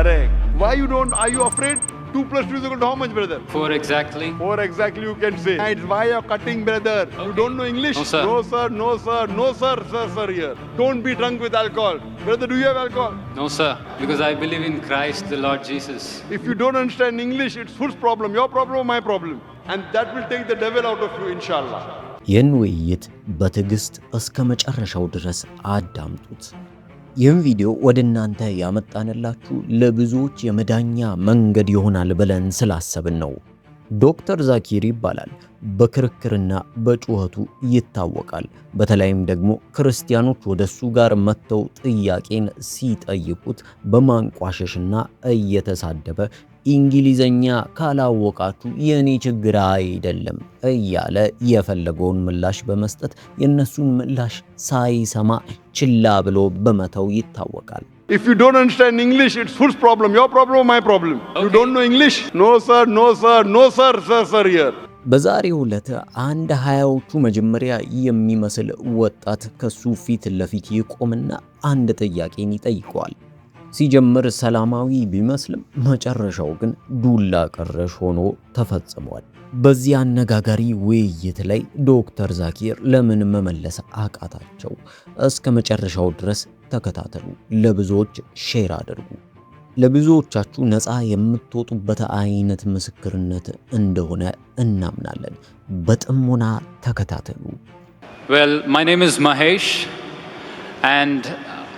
Correct. Why you don't? Are you afraid? 2 plus 2 is equal to how much, brother? 4 exactly. 4 exactly you can say. It's why you're cutting, brother. Okay. You don't know English? No, sir. No, sir. No, sir. No, sir. Sir, here. Don't be drunk with alcohol. Brother, do you have alcohol? No, sir. Because I believe in Christ, the Lord Jesus. If you don't understand English, it's whose problem? Your problem or my problem? And that will take the devil out of you, inshallah. ይህን ውይይት በትዕግስት እስከ መጨረሻው ድረስ አዳምጡት። ይህን ቪዲዮ ወደ እናንተ ያመጣንላችሁ ለብዙዎች የመዳኛ መንገድ ይሆናል ብለን ስላሰብን ነው። ዶክተር ዛኪር ይባላል። በክርክርና በጩኸቱ ይታወቃል። በተለይም ደግሞ ክርስቲያኖች ወደሱ ጋር መጥተው ጥያቄን ሲጠይቁት በማንቋሸሽና እየተሳደበ እንግሊዘኛ ካላወቃችሁ የኔ ችግር አይደለም እያለ የፈለገውን ምላሽ በመስጠት የነሱን ምላሽ ሳይሰማ ችላ ብሎ በመተው ይታወቃል። If you don't understand English, it's whose problem? Your problem or my problem? Okay. You don't know English? No, sir. No, sir. No, sir. Sir, here. በዛሬው ዕለት አንድ 20ዎቹ መጀመሪያ የሚመስል ወጣት ከሱ ፊት ለፊት ይቆምና አንድ ጥያቄን ይጠይቀዋል። ሲጀምር ሰላማዊ ቢመስልም መጨረሻው ግን ዱላ ቀረሽ ሆኖ ተፈጽሟል። በዚህ አነጋጋሪ ውይይት ላይ ዶክተር ዛኪር ለምን መመለስ አቃታቸው? እስከ መጨረሻው ድረስ ተከታተሉ። ለብዙዎች ሼር አድርጉ። ለብዙዎቻችሁ ነፃ የምትወጡበት አይነት ምስክርነት እንደሆነ እናምናለን። በጥሞና ተከታተሉ። Well, my name is Mahesh and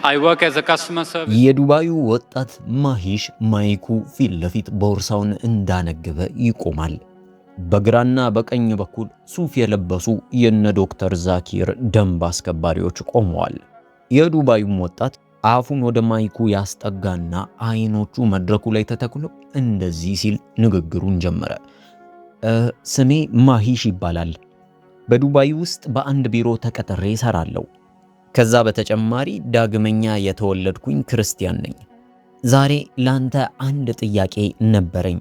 I work as a customer service. የዱባዩ ወጣት ማሂሽ ማይኩ ፊት ለፊት ቦርሳውን እንዳነገበ ይቆማል። በግራና በቀኝ በኩል ሱፍ የለበሱ የነ ዶክተር ዛኪር ደንብ አስከባሪዎች ቆመዋል። የዱባዩም ወጣት አፉን ወደ ማይኩ ያስጠጋና አይኖቹ መድረኩ ላይ ተተክሎ እንደዚህ ሲል ንግግሩን ጀመረ። ስሜ ማሂሽ ይባላል። በዱባይ ውስጥ በአንድ ቢሮ ተቀጥሬ እሰራለሁ። ከዛ በተጨማሪ ዳግመኛ የተወለድኩኝ ክርስቲያን ነኝ። ዛሬ ላንተ አንድ ጥያቄ ነበረኝ።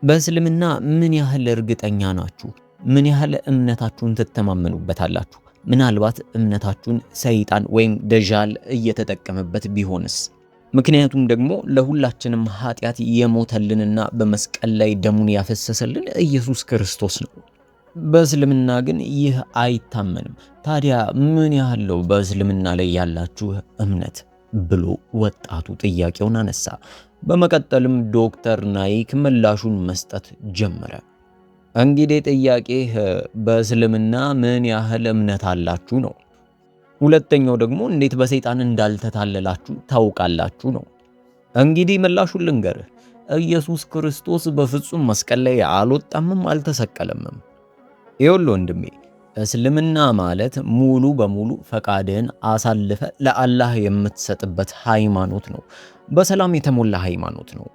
በእስልምና ምን ያህል እርግጠኛ ናችሁ? ምን ያህል እምነታችሁን ትተማመኑበታላችሁ? ምናልባት እምነታችሁን ሰይጣን ወይም ደጃል እየተጠቀመበት ቢሆንስ? ምክንያቱም ደግሞ ለሁላችንም ኃጢአት የሞተልንና በመስቀል ላይ ደሙን ያፈሰሰልን ኢየሱስ ክርስቶስ ነው። በእስልምና ግን ይህ አይታመንም። ታዲያ ምን ያህል ነው በእስልምና ላይ ያላችሁ እምነት ብሎ ወጣቱ ጥያቄውን አነሳ። በመቀጠልም ዶክተር ናይክ ምላሹን መስጠት ጀመረ። እንግዲህ ጥያቄህ በእስልምና ምን ያህል እምነት አላችሁ ነው። ሁለተኛው ደግሞ እንዴት በሰይጣን እንዳልተታለላችሁ ታውቃላችሁ ነው። እንግዲህ ምላሹን ልንገርህ። ኢየሱስ ክርስቶስ በፍጹም መስቀል ላይ አልወጣምም አልተሰቀለምም። ይኸውልህ ወንድሜ፣ እስልምና ማለት ሙሉ በሙሉ ፈቃድህን አሳልፈ ለአላህ የምትሰጥበት ሃይማኖት ነው። በሰላም የተሞላ ሃይማኖት ነው።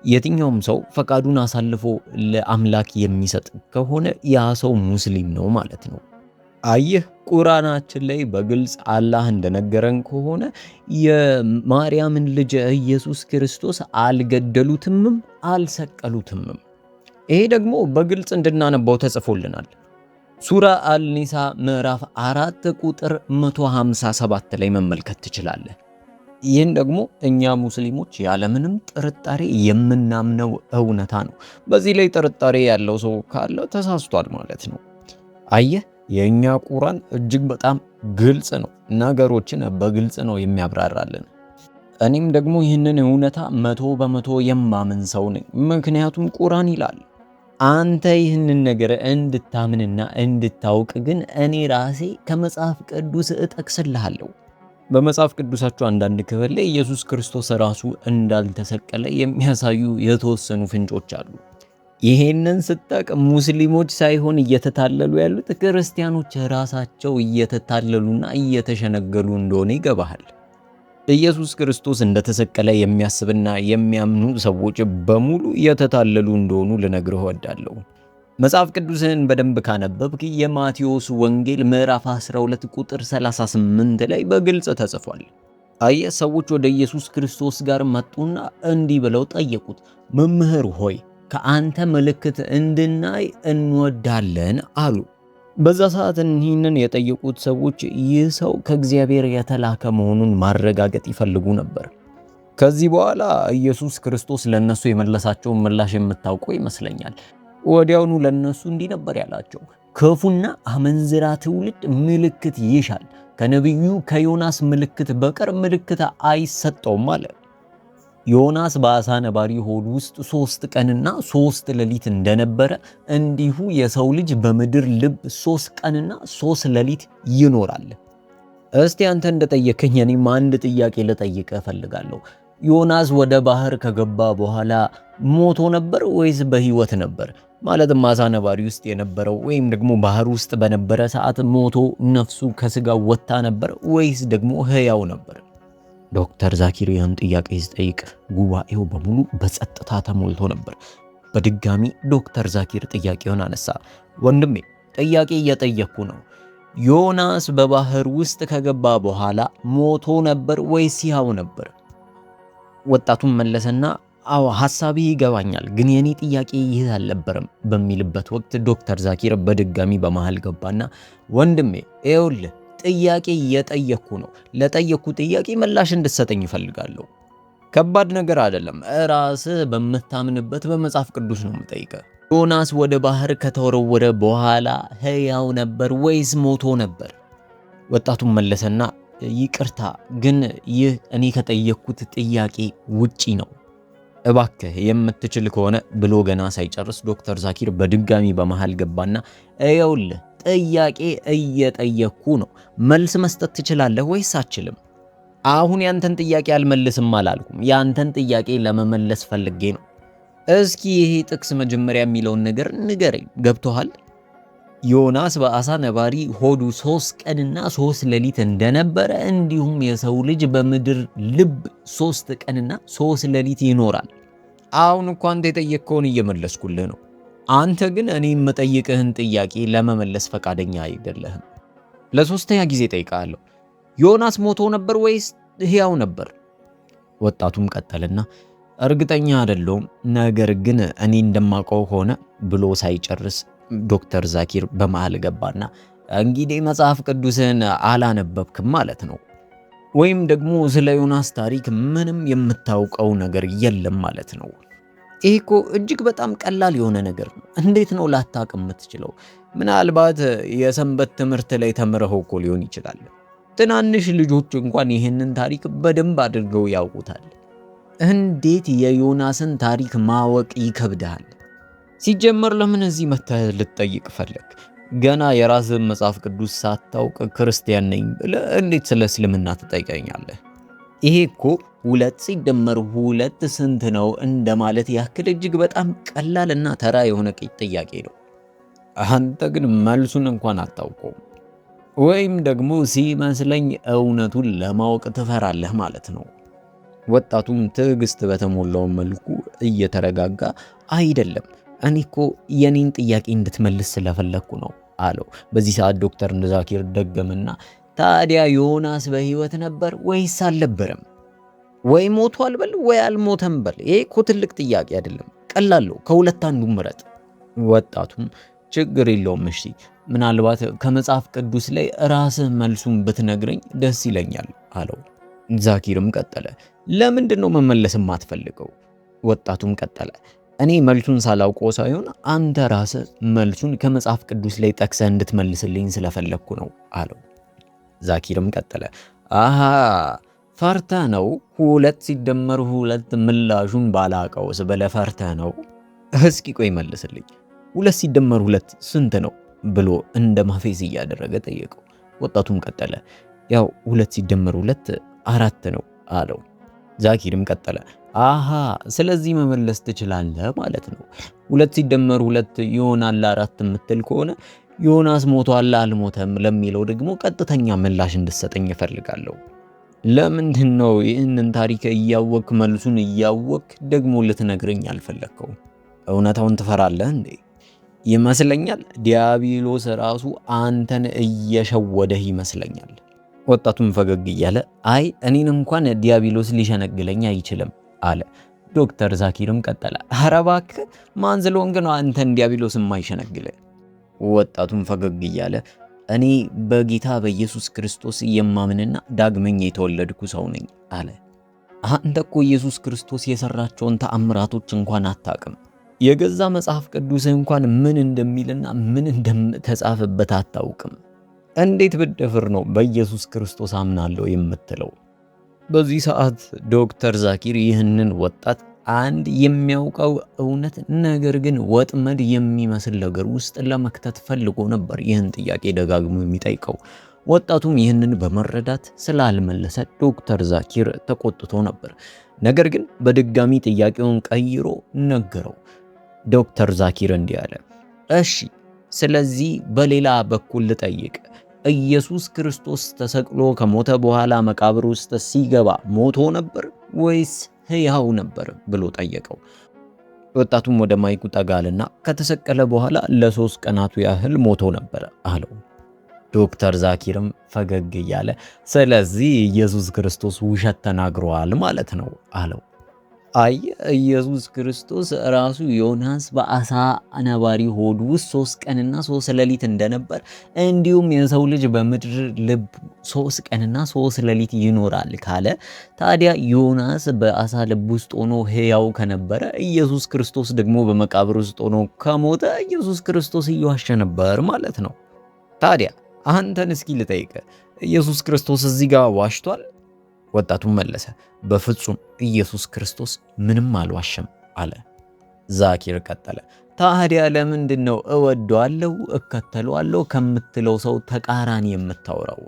የትኛውም ሰው ፈቃዱን አሳልፎ ለአምላክ የሚሰጥ ከሆነ ያ ሰው ሙስሊም ነው ማለት ነው። አየህ፣ ቁርአናችን ላይ በግልጽ አላህ እንደነገረን ከሆነ የማርያምን ልጅ ኢየሱስ ክርስቶስ አልገደሉትምም አልሰቀሉትምም። ይሄ ደግሞ በግልጽ እንድናነባው ተጽፎልናል። ሱራ አልኒሳ ምዕራፍ 4 ቁጥር 157 ላይ መመልከት ትችላለህ። ይህን ደግሞ እኛ ሙስሊሞች ያለምንም ጥርጣሬ የምናምነው እውነታ ነው። በዚህ ላይ ጥርጣሬ ያለው ሰው ካለ ተሳስቷል ማለት ነው። አየህ፣ የኛ ቁርአን እጅግ በጣም ግልጽ ነው። ነገሮችን በግልጽ ነው የሚያብራራልን። እኔም ደግሞ ይህንን እውነታ 100% የማምን ሰው ነኝ። ምክንያቱም ቁርአን ይላል አንተ ይህንን ነገር እንድታምንና እንድታውቅ ግን እኔ ራሴ ከመጽሐፍ ቅዱስ እጠቅስልሃለሁ። በመጽሐፍ ቅዱሳቸው አንዳንድ ክፍል ላይ ኢየሱስ ክርስቶስ ራሱ እንዳልተሰቀለ የሚያሳዩ የተወሰኑ ፍንጮች አሉ። ይሄንን ስታቅ ሙስሊሞች ሳይሆን እየተታለሉ ያሉት ክርስቲያኖች ራሳቸው እየተታለሉና እየተሸነገሉ እንደሆነ ይገባሃል። ኢየሱስ ክርስቶስ እንደተሰቀለ የሚያስብና የሚያምኑ ሰዎች በሙሉ የተታለሉ እንደሆኑ ልነግርህ እወዳለሁ። መጽሐፍ ቅዱስን በደንብ ካነበብክ የማቴዎስ ወንጌል ምዕራፍ 12 ቁጥር 38 ላይ በግልጽ ተጽፏል። አየህ፣ ሰዎች ወደ ኢየሱስ ክርስቶስ ጋር መጡና እንዲህ ብለው ጠየቁት፣ መምህር ሆይ ከአንተ ምልክት እንድናይ እንወዳለን አሉ። በዛ ሰዓት ይህንን የጠየቁት ሰዎች ይህ ሰው ከእግዚአብሔር የተላከ መሆኑን ማረጋገጥ ይፈልጉ ነበር። ከዚህ በኋላ ኢየሱስ ክርስቶስ ለነሱ የመለሳቸውን ምላሽ የምታውቀው ይመስለኛል። ወዲያውኑ ለነሱ እንዲህ ነበር ያላቸው፣ ክፉና አመንዝራ ትውልድ ምልክት ይሻል፣ ከነቢዩ ከዮናስ ምልክት በቀር ምልክት አይሰጠውም አለ። ዮናስ በአሳ ነባሪ ሆድ ውስጥ 3 ቀንና 3 ሌሊት እንደነበረ እንዲሁ የሰው ልጅ በምድር ልብ 3 ቀንና 3 ሌሊት ይኖራል። እስቲ አንተ እንደጠየከኝ እኔም አንድ ጥያቄ ልጠይቅህ እፈልጋለሁ። ዮናስ ወደ ባህር ከገባ በኋላ ሞቶ ነበር ወይስ በህይወት ነበር? ማለትም አሳ ነባሪ ውስጥ የነበረው ወይም ደግሞ ባህር ውስጥ በነበረ ሰዓት ሞቶ ነፍሱ ከስጋው ወጣ ነበር ወይስ ደግሞ ህያው ነበር? ዶክተር ዛኪር ይህን ጥያቄ ሲጠይቅ ጉባኤው በሙሉ በጸጥታ ተሞልቶ ነበር። በድጋሚ ዶክተር ዛኪር ጥያቄውን አነሳ። ወንድሜ ጥያቄ እየጠየቅኩ ነው። ዮናስ በባህር ውስጥ ከገባ በኋላ ሞቶ ነበር ወይስ ሕያው ነበር? ወጣቱን መለሰና አዎ ሐሳቤ ይገባኛል፣ ግን የኔ ጥያቄ ይህ አልነበረም በሚልበት ወቅት ዶክተር ዛኪር በድጋሚ በመሃል ገባና ወንድሜ ይኸውልህ ጥያቄ እየጠየቅኩ ነው። ለጠየቅኩ ጥያቄ ምላሽ እንድትሰጠኝ እፈልጋለሁ። ከባድ ነገር አይደለም። ራስህ በምታምንበት በመጽሐፍ ቅዱስ ነው የምጠይቀህ። ዮናስ ወደ ባህር ከተወረወረ በኋላ ሕያው ነበር ወይስ ሞቶ ነበር? ወጣቱን መለሰና ይቅርታ፣ ግን ይህ እኔ ከጠየቅኩት ጥያቄ ውጪ ነው። እባክህ የምትችል ከሆነ ብሎ ገና ሳይጨርስ ዶክተር ዛኪር በድጋሚ በመሃል ገባና ይኸውልህ ጥያቄ እየጠየቅኩ ነው። መልስ መስጠት ትችላለህ ወይስ አትችልም? አሁን ያንተን ጥያቄ አልመልስም አላልኩም። ያንተን ጥያቄ ለመመለስ ፈልጌ ነው። እስኪ ይሄ ጥቅስ መጀመሪያ የሚለውን ነገር ንገረኝ። ገብቶሃል? ዮናስ በአሳ ነባሪ ሆዱ 3 ቀንና 3 ሌሊት እንደነበረ እንዲሁም የሰው ልጅ በምድር ልብ 3 ቀንና 3 ሌሊት ይኖራል። አሁን እኮ አንተ የጠየቅከውን እየመለስኩልህ ነው። አንተ ግን እኔ የምጠይቅህን ጥያቄ ለመመለስ ፈቃደኛ አይደለህም። ለሶስተኛ ጊዜ ጠይቃለሁ። ዮናስ ሞቶ ነበር ወይስ ሕያው ነበር? ወጣቱም ቀጠልና እርግጠኛ አይደለሁም፣ ነገር ግን እኔ እንደማውቀው ሆነ ብሎ ሳይጨርስ ዶክተር ዛኪር በመሃል ገባና እንግዲህ መጽሐፍ ቅዱስን አላነበብክም ማለት ነው፣ ወይም ደግሞ ስለ ዮናስ ታሪክ ምንም የምታውቀው ነገር የለም ማለት ነው። ይሄ እኮ እጅግ በጣም ቀላል የሆነ ነገር ነው። እንዴት ነው ላታውቅ የምትችለው? ምናልባት የሰንበት ትምህርት ላይ ተምረኸው እኮ ሊሆን ይችላል። ትናንሽ ልጆች እንኳን ይህንን ታሪክ በደንብ አድርገው ያውቁታል። እንዴት የዮናስን ታሪክ ማወቅ ይከብዳል? ሲጀመር ለምን እዚህ መተህ ልትጠይቅ ፈለግ? ገና የራስህን መጽሐፍ ቅዱስ ሳታውቅ ክርስቲያን ነኝ ብለህ እንዴት ስለ እስልምና ትጠይቀኛለህ? ይሄ እኮ 2 ሲደመር 2 ስንት ነው እንደማለት ያክል እጅግ በጣም ቀላልና ተራ የሆነ ጥያቄ ነው። አንተ ግን መልሱን እንኳን አታውቀውም፣ ወይም ደግሞ ሲመስለኝ እውነቱን ለማወቅ ትፈራለህ ማለት ነው። ወጣቱም ትዕግስት በተሞላው መልኩ እየተረጋጋ አይደለም፣ እኔ እኮ የኔን ጥያቄ እንድትመልስ ስለፈለግኩ ነው አለው። በዚህ ሰዓት ዶክተር ዛኪር ደገምና ታዲያ ዮናስ በህይወት ነበር ወይስ አልነበረም? ወይ ሞቷል በል ወይ አልሞተም በል። ይሄ እኮ ትልቅ ጥያቄ አይደለም፣ ቀላል ነው። ከሁለት አንዱ ምረጥ። ወጣቱም ችግር የለውም እሺ፣ ምናልባት ከመጽሐፍ ቅዱስ ላይ ራስህ መልሱን ብትነግረኝ ደስ ይለኛል አለው። ዛኪርም ቀጠለ፣ ለምንድን ነው መመለስ የማትፈልገው? ወጣቱም ቀጠለ፣ እኔ መልሱን ሳላውቀው ሳይሆን አንተ ራስህ መልሱን ከመጽሐፍ ቅዱስ ላይ ጠቅሰህ እንድትመልስልኝ ስለፈለግኩ ነው አለው። ዛኪርም ቀጠለ፣ አሃ ፈርተህ ነው? 2 ሲደመር 2 ምላሹን ባላቀውስ ብለህ ፈርተህ ነው? እስኪ ቆይ መልስልኝ፣ 2 ሲደመር 2 ስንት ነው ብሎ እንደ ማፌዝ እያደረገ ጠየቀው። ወጣቱም ቀጠለ፣ ያው 2 ሲደመር 2 4 ነው አለው። ዛኪርም ቀጠለ፣ አሃ ስለዚህ መመለስ ትችላለህ ማለት ነው። 2 ሲደመር 2 ይሆናል 4 የምትል ከሆነ ዮናስ ሞቷል አልሞተም ለሚለው ደግሞ ቀጥተኛ ምላሽ እንድትሰጠኝ እፈልጋለሁ። ለምንድን ነው ይህንን ታሪክ እያወክ መልሱን እያወክ ደግሞ ልትነግረኝ አልፈለግከው? እውነታውን ትፈራለህ እንዴ? ይመስለኛል ዲያብሎስ ራሱ አንተን እየሸወደህ ይመስለኛል። ወጣቱም ፈገግ እያለ አይ እኔን እንኳን ዲያብሎስ ሊሸነግለኝ አይችልም አለ። ዶክተር ዛኪርም ቀጠለ፣ ኧረ እባክህ ማን ስለሆንክ ነው አንተን ዲያብሎስ የማይሸነግልህ? ወጣቱም ፈገግ እያለ እኔ በጌታ በኢየሱስ ክርስቶስ የማምንና ዳግመኛ የተወለድኩ ሰው ነኝ አለ። አንተ እኮ ኢየሱስ ክርስቶስ የሰራቸውን ተአምራቶች እንኳን አታውቅም። የገዛ መጽሐፍ ቅዱስ እንኳን ምን እንደሚልና ምን እንደተጻፈበት አታውቅም። እንዴት ብደፍር ነው በኢየሱስ ክርስቶስ አምናለሁ የምትለው? በዚህ ሰዓት ዶክተር ዛኪር ይህንን ወጣት አንድ የሚያውቀው እውነት ነገር ግን ወጥመድ የሚመስል ነገር ውስጥ ለመክተት ፈልጎ ነበር ይህን ጥያቄ ደጋግሞ የሚጠይቀው። ወጣቱም ይህንን በመረዳት ስላልመለሰ ዶክተር ዛኪር ተቆጥቶ ነበር። ነገር ግን በድጋሚ ጥያቄውን ቀይሮ ነገረው። ዶክተር ዛኪር እንዲህ አለ፣ እሺ ስለዚህ በሌላ በኩል ልጠይቅ፣ ኢየሱስ ክርስቶስ ተሰቅሎ ከሞተ በኋላ መቃብር ውስጥ ሲገባ ሞቶ ነበር ወይስ ሕያው ነበር ብሎ ጠየቀው። ወጣቱም ወደ ማይኩ ጠጋልና ከተሰቀለ በኋላ ለ3 ቀናቱ ያህል ሞቶ ነበር አለው። ዶክተር ዛኪርም ፈገግ እያለ ስለዚህ ኢየሱስ ክርስቶስ ውሸት ተናግሯል ማለት ነው አለው። አይ ኢየሱስ ክርስቶስ ራሱ ዮናስ በአሳ ነባሪ ሆድ ውስጥ 3 ቀንና 3 ሌሊት እንደነበር እንዲሁም የሰው ልጅ በምድር ልብ 3 ቀንና 3 ሌሊት ይኖራል ካለ ታዲያ ዮናስ በአሳ ልብ ውስጥ ሆኖ ሕያው ከነበረ ኢየሱስ ክርስቶስ ደግሞ በመቃብር ውስጥ ሆኖ ከሞተ ኢየሱስ ክርስቶስ እየዋሸ ነበር ማለት ነው። ታዲያ አንተን እስኪ ልጠይቅ፣ ኢየሱስ ክርስቶስ እዚህ ጋር ዋሽቷል? ወጣቱም መለሰ፣ በፍጹም ኢየሱስ ክርስቶስ ምንም አልዋሸም አለ። ዛኪር ቀጠለ፣ ታዲያ ለምንድን ነው እወደዋለሁ እከተለዋለሁ ከምትለው ሰው ተቃራኒ የምታወራው?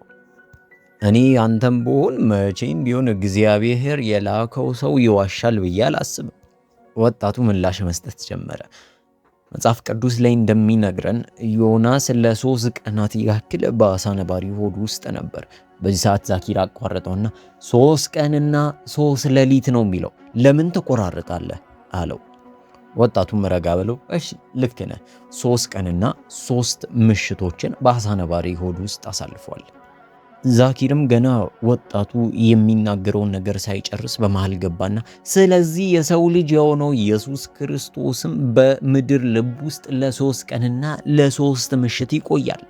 እኔ አንተም ብሆን መቼም ቢሆን እግዚአብሔር የላከው ሰው ይዋሻል ብዬ አላስብም። ወጣቱ ምላሽ መስጠት ጀመረ። መጽሐፍ ቅዱስ ላይ እንደሚነግረን ዮናስ ለ3 ቀናት ያክል በአሳ ነባሪ ሆድ ውስጥ ነበር። በዚህ ሰዓት ዛኪር አቋረጠውና 3 ቀንና 3 ሌሊት ነው የሚለው ለምን ትቆራርጣለህ አለው። ወጣቱም ረጋ ብሎ እሺ ልክ ነህ፣ 3 ቀንና 3 ምሽቶችን በአሳ ነባሪ ሆድ ውስጥ አሳልፏል። ዛኪርም ገና ወጣቱ የሚናገረውን ነገር ሳይጨርስ በመሃል ገባና ስለዚህ የሰው ልጅ የሆነው ኢየሱስ ክርስቶስም በምድር ልብ ውስጥ ለ3 ቀንና ለ3 ምሽት ይቆያል።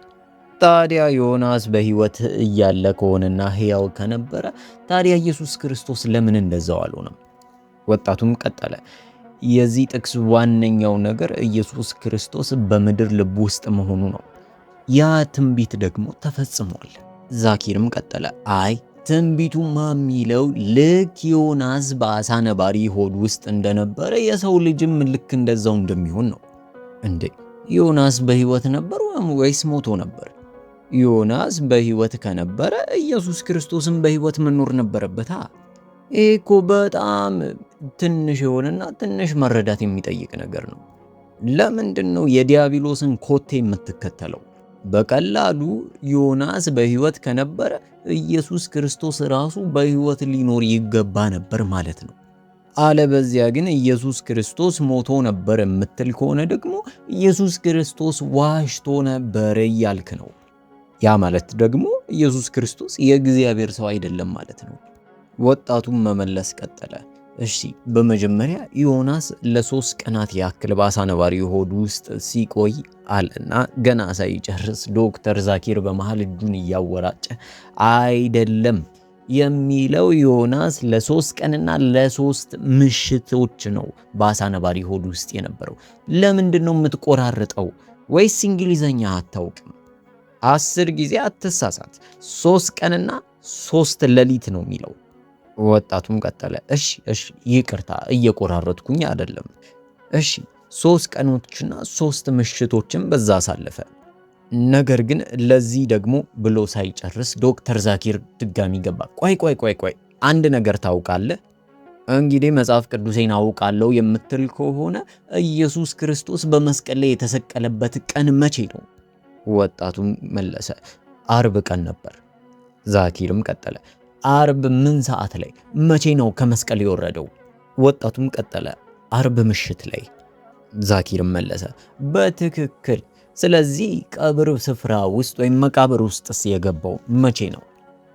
ታዲያ ዮናስ በሕይወት እያለ ከሆነና ሕያው ከነበረ ታዲያ ኢየሱስ ክርስቶስ ለምን እንደዛው አልሆነም? ወጣቱም ቀጠለ፣ የዚህ ጥቅስ ዋነኛው ነገር ኢየሱስ ክርስቶስ በምድር ልብ ውስጥ መሆኑ ነው። ያ ትንቢት ደግሞ ተፈጽሟል። ዛኪርም ቀጠለ፣ አይ ትንቢቱማ የሚለው ልክ ዮናስ በአሳ ነባሪ ሆድ ውስጥ እንደነበረ የሰው ልጅም ልክ እንደዛው እንደሚሆን ነው። እንዴ ዮናስ በሕይወት ነበር ወይስ ሞቶ ነበር? ዮናስ በሕይወት ከነበረ ኢየሱስ ክርስቶስም በሕይወት መኖር ነበረበታ። ይሄ እኮ በጣም ትንሽ የሆነና ትንሽ መረዳት የሚጠይቅ ነገር ነው። ለምንድን ነው የዲያብሎስን ኮቴ የምትከተለው? በቀላሉ ዮናስ በሕይወት ከነበረ ኢየሱስ ክርስቶስ ራሱ በሕይወት ሊኖር ይገባ ነበር ማለት ነው። አለበዚያ ግን ኢየሱስ ክርስቶስ ሞቶ ነበር የምትል ከሆነ ደግሞ ኢየሱስ ክርስቶስ ዋሽቶ ነበር እያልክ ነው። ያ ማለት ደግሞ ኢየሱስ ክርስቶስ የእግዚአብሔር ሰው አይደለም ማለት ነው። ወጣቱም መመለስ ቀጠለ። እሺ በመጀመሪያ ዮናስ ለ3 ቀናት ያክል በአሳ ነባሪ ሆድ ውስጥ ሲቆይ አለና ገና ሳይጨርስ ዶክተር ዛኪር በመሃል እጁን እያወራጨ አይደለም የሚለው ዮናስ ለ3 ቀንና ለ3 ምሽቶች ነው በአሳ ነባሪ ሆድ ውስጥ የነበረው። ለምንድን ነው የምትቆራርጠው? ወይስ እንግሊዘኛ አታውቅም? 10 ጊዜ አትሳሳት። 3 ቀንና 3 ሌሊት ነው የሚለው። ወጣቱም ቀጠለ፣ እሺ ይቅርታ እየቆራረጥኩኝ አይደለም። እሺ 3 ቀኖችና 3 ምሽቶችን በዛ አሳለፈ። ነገር ግን ለዚህ ደግሞ ብሎ ሳይጨርስ ዶክተር ዛኪር ድጋሚ ገባ። ቆይ አንድ ነገር ታውቃለህ? እንግዲህ መጽሐፍ ቅዱሴን አውቃለሁ የምትል ከሆነ ኢየሱስ ክርስቶስ በመስቀል ላይ የተሰቀለበት ቀን መቼ ነው? ወጣቱም መለሰ፣ አርብ ቀን ነበር። ዛኪርም ቀጠለ፣ አርብ ምን ሰዓት ላይ? መቼ ነው ከመስቀል የወረደው? ወጣቱም ቀጠለ፣ አርብ ምሽት ላይ። ዛኪርም መለሰ፣ በትክክል። ስለዚህ ቀብር ስፍራ ውስጥ ወይም መቃብር ውስጥስ የገባው መቼ ነው?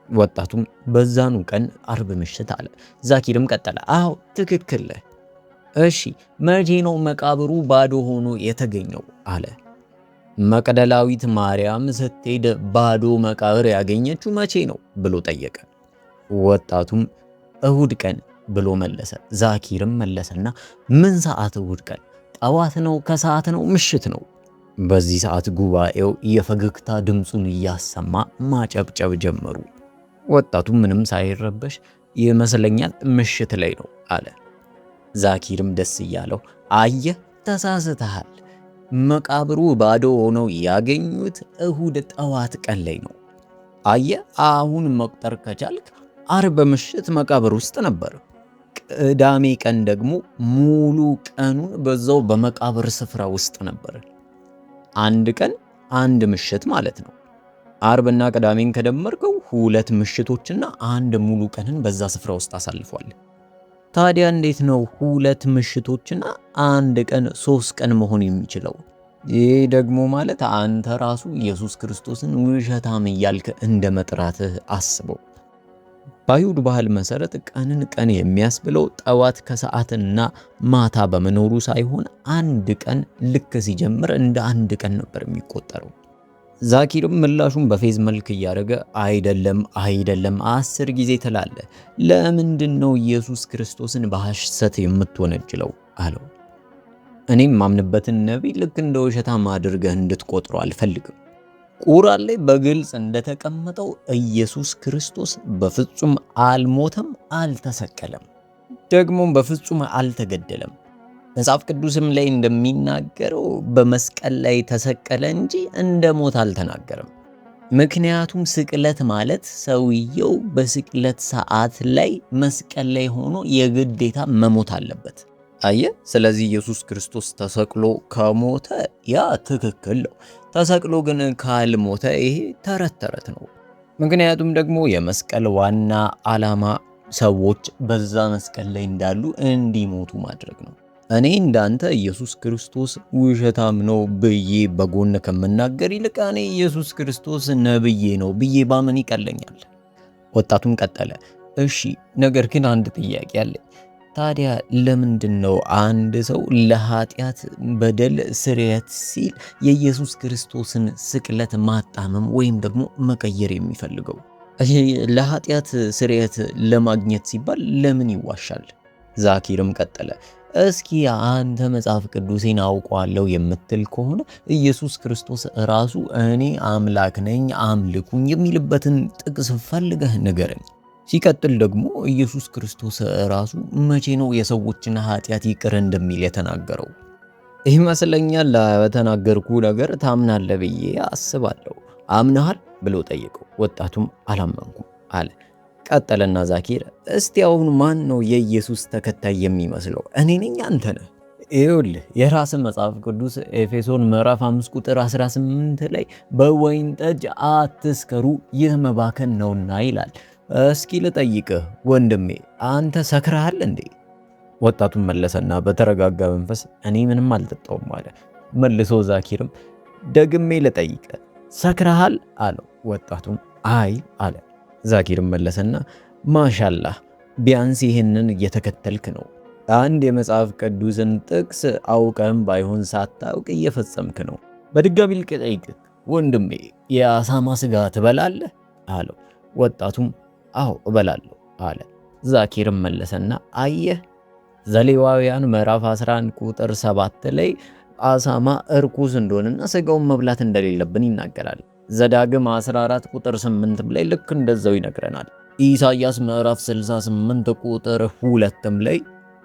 ወጣቱም በዛኑ ቀን አርብ ምሽት አለ። ዛኪርም ቀጠለ፣ አዎ ትክክል። እሺ መቼ ነው መቃብሩ ባዶ ሆኖ የተገኘው? አለ። መቅደላዊት ማርያም ስትሄድ ባዶ መቃብር ያገኘችው መቼ ነው ብሎ ጠየቀ። ወጣቱም እሁድ ቀን ብሎ መለሰ። ዛኪርም መለሰና ምን ሰዓት እሑድ ቀን? ጠዋት ነው? ከሰዓት ነው? ምሽት ነው? በዚህ ሰዓት ጉባኤው የፈገግታ ድምፁን እያሰማ ማጨብጨብ ጀመሩ። ወጣቱ ምንም ሳይረበሽ ይመስለኛል ምሽት ላይ ነው አለ። ዛኪርም ደስ እያለው አየህ ተሳስተሃል፣ መቃብሩ ባዶ ሆነው ያገኙት እሁድ ጠዋት ቀን ላይ ነው። አየህ አሁን መቁጠር ከቻልክ አርብ ምሽት መቃብር ውስጥ ነበር። ቅዳሜ ቀን ደግሞ ሙሉ ቀኑን በዛው በመቃብር ስፍራ ውስጥ ነበር። አንድ ቀን አንድ ምሽት ማለት ነው። አርብና ቅዳሜን ከደመርከው 2 ምሽቶችና አንድ ሙሉ ቀንን በዛ ስፍራ ውስጥ አሳልፏል። ታዲያ እንዴት ነው 2 ምሽቶችና አንድ ቀን 3 ቀን መሆን የሚችለው? ይህ ደግሞ ማለት አንተ ራሱ ኢየሱስ ክርስቶስን ውሸታም እያልክ እንደ መጥራትህ አስበው። በአይሁድ ባህል መሰረት ቀንን ቀን የሚያስብለው ጠዋት ከሰዓትና ማታ በመኖሩ ሳይሆን አንድ ቀን ልክ ሲጀምር እንደ አንድ ቀን ነበር የሚቆጠረው። ዛኪርም ምላሹን በፌዝ መልክ እያደረገ አይደለም 10 ጊዜ ትላለ፣ ለምንድን ነው ኢየሱስ ክርስቶስን በሐሰት የምትወነጅለው አለው። እኔም ማምንበትን ነቢይ ልክ እንደ ውሸታም አድርገህ እንድትቆጥረው አልፈልግም። ቁርአን ላይ በግልጽ እንደተቀመጠው ኢየሱስ ክርስቶስ በፍጹም አልሞተም፣ አልተሰቀለም፣ ደግሞም በፍጹም አልተገደለም። መጽሐፍ ቅዱስም ላይ እንደሚናገረው በመስቀል ላይ ተሰቀለ እንጂ እንደ ሞት አልተናገረም። ምክንያቱም ስቅለት ማለት ሰውየው በስቅለት ሰዓት ላይ መስቀል ላይ ሆኖ የግዴታ መሞት አለበት። አየ። ስለዚህ ኢየሱስ ክርስቶስ ተሰቅሎ ከሞተ ያ ትክክል ነው። ተሰቅሎ ግን ካልሞተ ይሄ ተረት ነው። ምክንያቱም ደግሞ የመስቀል ዋና ዓላማ ሰዎች በዛ መስቀል ላይ እንዳሉ እንዲሞቱ ማድረግ ነው። እኔ እንዳንተ ኢየሱስ ክርስቶስ ውሸታም ነው ብዬ በጎን ከምናገር ይልቅ እኔ ኢየሱስ ክርስቶስ ነብዬ ነው ብዬ ባመን ይቀለኛል። ወጣቱም ቀጠለ። እሺ ነገር ግን አንድ ጥያቄ አለኝ። ታዲያ ለምንድን ነው አንድ ሰው ለኃጢአት በደል ስርየት ሲል የኢየሱስ ክርስቶስን ስቅለት ማጣመም ወይም ደግሞ መቀየር የሚፈልገው? ለኃጢአት ስርየት ለማግኘት ሲባል ለምን ይዋሻል? ዛኪርም ቀጠለ። እስኪ አንተ መጽሐፍ ቅዱሴን አውቀዋለሁ የምትል ከሆነ ኢየሱስ ክርስቶስ ራሱ እኔ አምላክ ነኝ አምልኩኝ የሚልበትን ጥቅስ ፈልገህ ንገረኝ። ሲቀጥል ደግሞ ኢየሱስ ክርስቶስ ራሱ መቼ ነው የሰዎችን ኃጢአት ይቅር እንደሚል የተናገረው? ይመስለኛል በተናገርኩ ነገር ታምናለህ ብዬ አስባለሁ። አምነሃል ብሎ ጠየቀው። ወጣቱም አላመንኩም አለ። ቀጠለና ዛኪር እስቲ አሁን ማን ነው የኢየሱስ ተከታይ የሚመስለው? እኔ ነኝ አንተ ነህ? ይኸውልህ የራስን መጽሐፍ ቅዱስ ኤፌሶን ምዕራፍ 5 ቁጥር 18 ላይ በወይን ጠጅ አትስከሩ ይህ መባከን ነውና ይላል። እስኪ ልጠይቅህ ወንድሜ አንተ ሰክረሃል እንዴ? ወጣቱን መለሰና በተረጋጋ መንፈስ እኔ ምንም አልጠጣውም አለ። መልሶ ዛኪርም ደግሜ ልጠይቅህ ሰክረሃል አለው። ወጣቱም አይ አለ። ዛኪርም መለሰና ማሻላህ ቢያንስ ይህንን እየተከተልክ ነው። አንድ የመጽሐፍ ቅዱስን ጥቅስ አውቀም ባይሆን ሳታውቅ እየፈጸምክ ነው። በድጋሚ ልጠይቅህ ወንድሜ የአሳማ ስጋ ትበላለህ አለው። ወጣቱም አዎ እበላለሁ አለ። ዛኪርም መለሰና አየህ ዘሌዋውያን ምዕራፍ 11 ቁጥር 7 ላይ አሳማ እርኩስ እንደሆነና ስጋውን መብላት እንደሌለብን ይናገራል። ዘዳግም 14 ቁጥር 8 ላይ ልክ እንደዛው ይነግረናል። ኢሳይያስ ምዕራፍ 68 ቁጥር 2 ላይ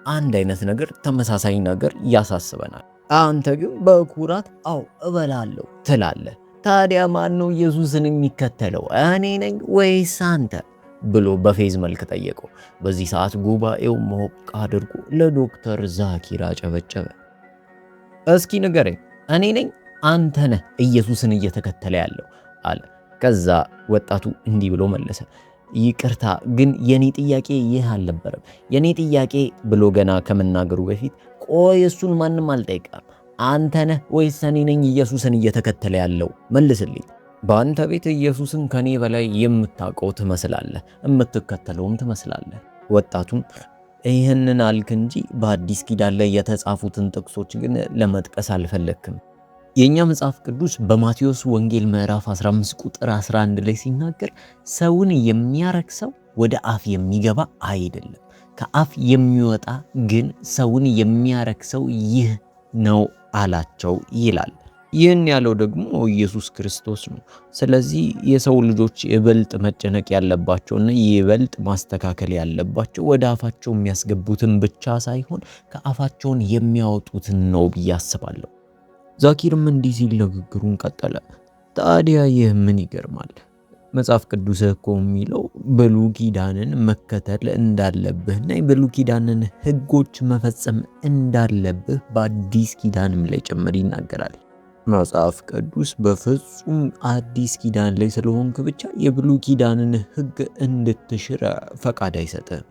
አንድ አይነት ነገር ተመሳሳይ ነገር ያሳስበናል። አንተ ግን በኩራት አዎ እበላለሁ ትላለህ። ታዲያ ማን ነው ኢየሱስን የሚከተለው? እኔ ነኝ ወይስ አንተ ብሎ በፌዝ መልክ ጠየቀው። በዚህ ሰዓት ጉባኤው ሞቅ አድርጎ ለዶክተር ዛኪር አጨበጨበ። እስኪ ንገረኝ እኔ ነኝ አንተ ነህ ኢየሱስን እየተከተለ ያለው አለ። ከዛ ወጣቱ እንዲህ ብሎ መለሰ። ይቅርታ ግን የኔ ጥያቄ ይህ አልነበረም። የኔ ጥያቄ ብሎ ገና ከመናገሩ በፊት ቆይ እሱን ማንም አልጠይቃም። አንተ ነህ ወይስ እኔ ነኝ ኢየሱስን እየተከተለ ያለው? መልስልኝ። በአንተ ቤት ኢየሱስን ከኔ በላይ የምታውቀው ትመስላለህ፣ የምትከተለውም ትመስላለህ። ወጣቱም ይህንን አልክ እንጂ በአዲስ ኪዳን ላይ የተጻፉትን ጥቅሶች ግን ለመጥቀስ አልፈለክም። የኛ መጽሐፍ ቅዱስ በማቴዎስ ወንጌል ምዕራፍ 15 ቁጥር 11 ላይ ሲናገር ሰውን የሚያረክሰው ወደ አፍ የሚገባ አይደለም፣ ከአፍ የሚወጣ ግን ሰውን የሚያረክሰው ይህ ነው አላቸው ይላል። ይህን ያለው ደግሞ ኢየሱስ ክርስቶስ ነው። ስለዚህ የሰው ልጆች ይበልጥ መጨነቅ ያለባቸውና ይበልጥ ማስተካከል ያለባቸው ወደ አፋቸው የሚያስገቡትን ብቻ ሳይሆን ከአፋቸውን የሚያወጡትን ነው ብዬ አስባለሁ። ዛኪርም እንዲህ ሲል ንግግሩን ቀጠለ። ታዲያ ይህ ምን ይገርማል? መጽሐፍ ቅዱስ እኮ የሚለው ብሉይ ኪዳንን መከተል እንዳለብህና የብሉይ ኪዳንን ሕጎች መፈጸም እንዳለብህ በአዲስ ኪዳንም ላይ ጭምር ይናገራል። መጽሐፍ ቅዱስ በፍጹም አዲስ ኪዳን ላይ ስለሆንክ ብቻ የብሉይ ኪዳንን ሕግ እንድትሽር ፈቃድ አይሰጥም።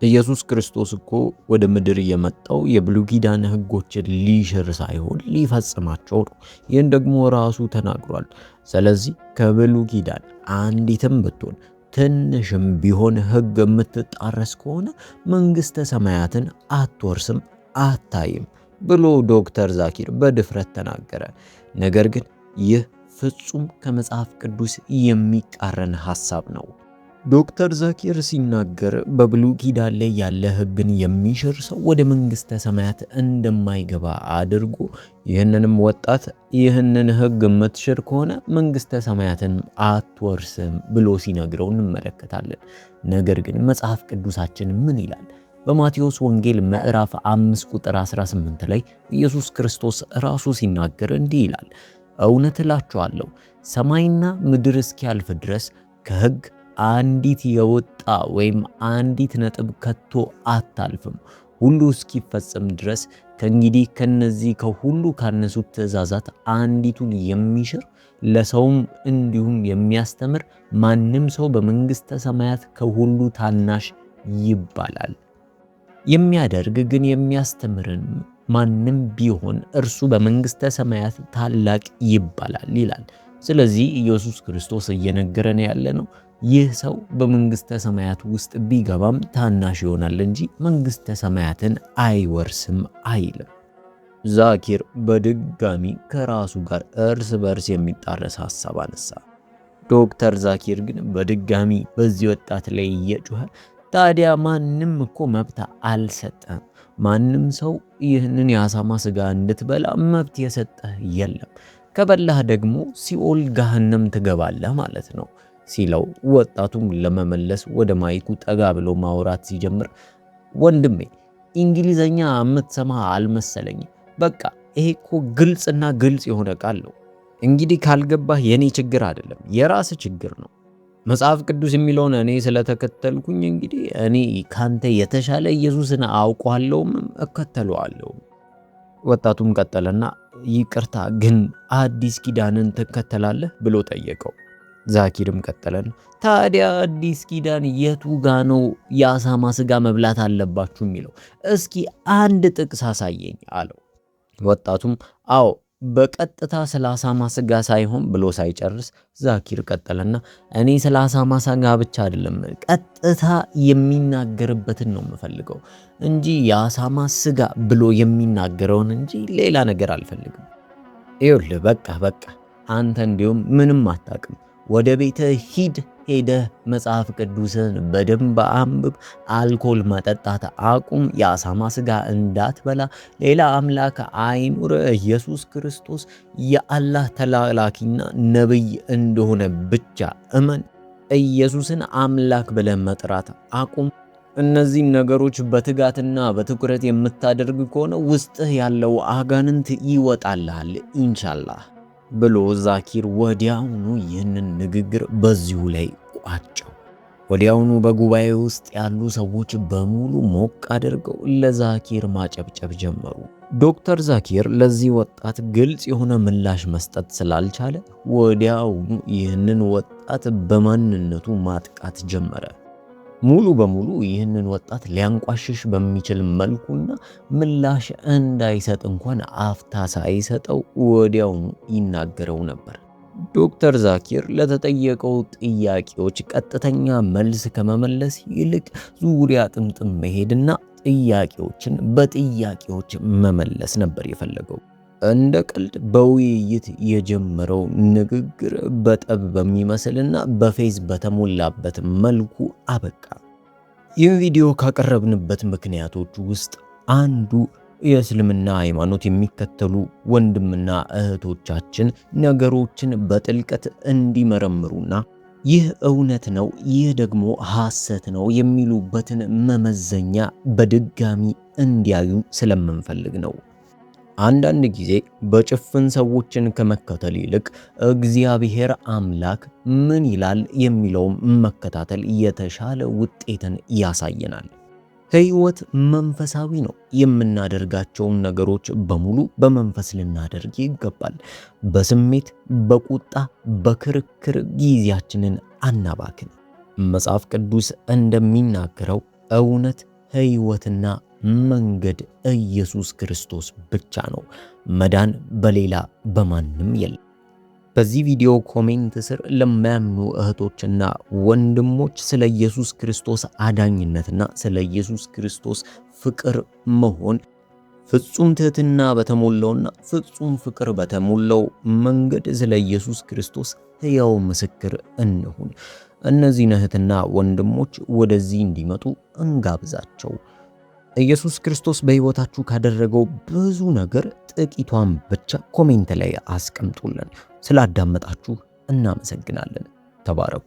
ኢየሱስ ክርስቶስ እኮ ወደ ምድር የመጣው የብሉይ ኪዳን ሕጎችን ሊሽር ሳይሆን ሊፈጽማቸው ነው። ይህን ደግሞ ራሱ ተናግሯል። ስለዚህ ከብሉይ ኪዳን አንዲትም ብትሆን ትንሽም ቢሆን ሕግ የምትጣረስ ከሆነ መንግሥተ ሰማያትን አትወርስም፣ አታይም ብሎ ዶክተር ዛኪር በድፍረት ተናገረ። ነገር ግን ይህ ፍጹም ከመጽሐፍ ቅዱስ የሚቃረን ሐሳብ ነው። ዶክተር ዛኪር ሲናገር በብሉይ ኪዳን ላይ ያለ ሕግን የሚሽር ሰው ወደ መንግሥተ ሰማያት እንደማይገባ አድርጎ ይህንንም ወጣት ይህንን ሕግ የምትሽር ከሆነ መንግሥተ ሰማያትን አትወርስም ብሎ ሲነግረው እንመለከታለን። ነገር ግን መጽሐፍ ቅዱሳችን ምን ይላል? በማቴዎስ ወንጌል ምዕራፍ 5 ቁጥር 18 ላይ ኢየሱስ ክርስቶስ ራሱ ሲናገር እንዲህ ይላል፣ እውነት እላችኋለሁ ሰማይና ምድር እስኪያልፍ ድረስ ከሕግ አንዲት የወጣ ወይም አንዲት ነጥብ ከቶ አታልፍም፣ ሁሉ እስኪፈጸም ድረስ። ከእንግዲህ ከነዚህ ከሁሉ ካነሱት ትእዛዛት አንዲቱን የሚሽር ለሰውም እንዲሁም የሚያስተምር ማንም ሰው በመንግሥተ ሰማያት ከሁሉ ታናሽ ይባላል። የሚያደርግ ግን የሚያስተምርን ማንም ቢሆን እርሱ በመንግሥተ ሰማያት ታላቅ ይባላል ይላል። ስለዚህ ኢየሱስ ክርስቶስ እየነገረን ያለ ነው ይህ ሰው በመንግሥተ ሰማያት ውስጥ ቢገባም ታናሽ ይሆናል እንጂ መንግሥተ ሰማያትን አይወርስም አይልም። ዛኪር በድጋሚ ከራሱ ጋር እርስ በርስ የሚጣረስ ሐሳብ አነሳ። ዶክተር ዛኪር ግን በድጋሚ በዚህ ወጣት ላይ እየጮኸ ታዲያ ማንም እኮ መብት አልሰጠም፣ ማንም ሰው ይህንን የአሳማ ስጋ እንድትበላ መብት የሰጠህ የለም፣ ከበላህ ደግሞ ሲኦል ገሃነም ትገባለህ ማለት ነው ሲለው፣ ወጣቱም ለመመለስ ወደ ማይኩ ጠጋ ብሎ ማውራት ሲጀምር ወንድሜ እንግሊዘኛ የምትሰማ አልመሰለኝም፣ በቃ ይሄ እኮ ግልጽና ግልጽ የሆነ ቃል ነው። እንግዲህ ካልገባህ የኔ ችግር አይደለም የራስ ችግር ነው። መጽሐፍ ቅዱስ የሚለውን እኔ ስለተከተልኩኝ እንግዲህ እኔ ካንተ የተሻለ ኢየሱስን አውቀዋለሁም እከተለዋለሁ። ወጣቱም ቀጠለና ይቅርታ ግን አዲስ ኪዳንን ትከተላለህ ብሎ ጠየቀው። ዛኪርም ቀጠለን ታዲያ አዲስ ኪዳን የቱ ጋ ነው የአሳማ ስጋ መብላት አለባችሁ የሚለው? እስኪ አንድ ጥቅስ አሳየኝ አለው። ወጣቱም አዎ በቀጥታ ስለ አሳማ ስጋ ሳይሆን ብሎ ሳይጨርስ ዛኪር ቀጠለና እኔ ስለ አሳማ ስጋ ብቻ አይደለም ቀጥታ የሚናገርበትን ነው የምፈልገው እንጂ የአሳማ ስጋ ብሎ የሚናገረውን እንጂ ሌላ ነገር አልፈልግም። ይኸውልህ በቃ አንተ እንዲሁም ምንም አታውቅም። ወደ ቤተ ሂድ፣ ሄደህ መጽሐፍ ቅዱስን በደንብ አንብብ፣ አልኮል መጠጣት አቁም፣ የአሳማ ስጋ እንዳትበላ፣ ሌላ አምላክ አይኑር፣ ኢየሱስ ክርስቶስ የአላህ ተላላኪና ነብይ እንደሆነ ብቻ እመን፣ ኢየሱስን አምላክ ብለህ መጥራት አቁም። እነዚህን ነገሮች በትጋትና በትኩረት የምታደርግ ከሆነ ውስጥህ ያለው አጋንንት ይወጣልሃል ኢንሻአላህ ብሎ ዛኪር ወዲያውኑ ይህንን ንግግር በዚሁ ላይ ቋጨው። ወዲያውኑ በጉባኤ ውስጥ ያሉ ሰዎች በሙሉ ሞቅ አድርገው ለዛኪር ማጨብጨብ ጀመሩ። ዶክተር ዛኪር ለዚህ ወጣት ግልጽ የሆነ ምላሽ መስጠት ስላልቻለ ወዲያውኑ ይህንን ወጣት በማንነቱ ማጥቃት ጀመረ። ሙሉ በሙሉ ይህንን ወጣት ሊያንቋሽሽ በሚችል መልኩና ምላሽ እንዳይሰጥ እንኳን አፍታ ሳይሰጠው ወዲያውኑ ይናገረው ነበር። ዶክተር ዛኪር ለተጠየቀው ጥያቄዎች ቀጥተኛ መልስ ከመመለስ ይልቅ ዙሪያ ጥምጥም መሄድና ጥያቄዎችን በጥያቄዎች መመለስ ነበር የፈለገው። እንደ ቀልድ በውይይት የጀመረው ንግግር በጠብ በሚመስልና በፌዝ በተሞላበት መልኩ አበቃ። ይህን ቪዲዮ ካቀረብንበት ምክንያቶች ውስጥ አንዱ የእስልምና ሃይማኖት የሚከተሉ ወንድምና እህቶቻችን ነገሮችን በጥልቀት እንዲመረምሩና ይህ እውነት ነው፣ ይህ ደግሞ ሐሰት ነው የሚሉበትን መመዘኛ በድጋሚ እንዲያዩ ስለምንፈልግ ነው። አንዳንድ ጊዜ በጭፍን ሰዎችን ከመከተል ይልቅ እግዚአብሔር አምላክ ምን ይላል የሚለውን መከታተል የተሻለ ውጤትን ያሳየናል። ሕይወት መንፈሳዊ ነው። የምናደርጋቸውን ነገሮች በሙሉ በመንፈስ ልናደርግ ይገባል። በስሜት፣ በቁጣ፣ በክርክር ጊዜያችንን አናባክን። መጽሐፍ ቅዱስ እንደሚናገረው እውነት፣ ሕይወትና መንገድ ኢየሱስ ክርስቶስ ብቻ ነው። መዳን በሌላ በማንም የለም። በዚህ ቪዲዮ ኮሜንት ስር ለማያምኑ እህቶችና ወንድሞች ስለ ኢየሱስ ክርስቶስ አዳኝነትና ስለ ኢየሱስ ክርስቶስ ፍቅር መሆን ፍጹም ትህትና በተሞላውና ፍጹም ፍቅር በተሞላው መንገድ ስለ ኢየሱስ ክርስቶስ ሕያው ምስክር እንሁን። እነዚህን እህትና ወንድሞች ወደዚህ እንዲመጡ እንጋብዛቸው። ኢየሱስ ክርስቶስ በሕይወታችሁ ካደረገው ብዙ ነገር ጥቂቷን ብቻ ኮሜንት ላይ አስቀምጡልን። ስላዳመጣችሁ እናመሰግናለን። ተባረኩ።